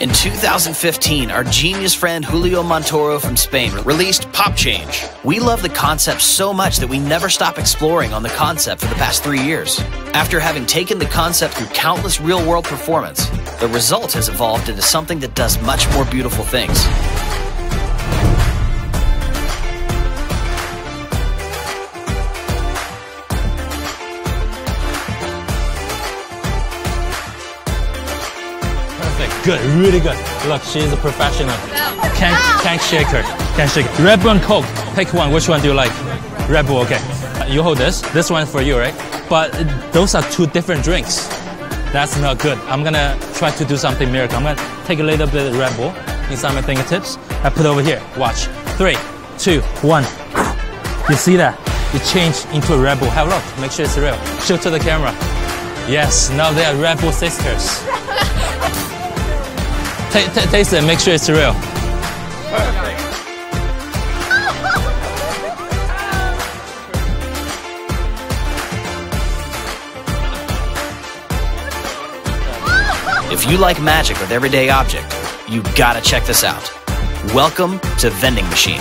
In 2015, our genius friend Julio Montoro from Spain released Pop Change. We love the concept so much that we never stop exploring on the concept for the past 3 years. After having taken the concept through countless real-world performance, the result has evolved into something that does much more beautiful things. Good, really good. Look, she's a professional. Can't shake her. Can't shake her. Red Bull and Coke. Pick one. Which one do you like? Red Bull, okay. You hold this. This one for you, right? But those are two different drinks. That's not good. I'm gonna try to do something miracle. I'm gonna take a little bit of Red Bull inside my fingertips. I put it over here. Watch. 3, 2, 1. You see that? It changed into a Red Bull. Have a look. Make sure it's real. Show to the camera. Yes, now they are Red Bull sisters. Taste it, make sure it's real. Perfect. If you like magic with everyday object, you gotta check this out. Welcome to Vending Machine.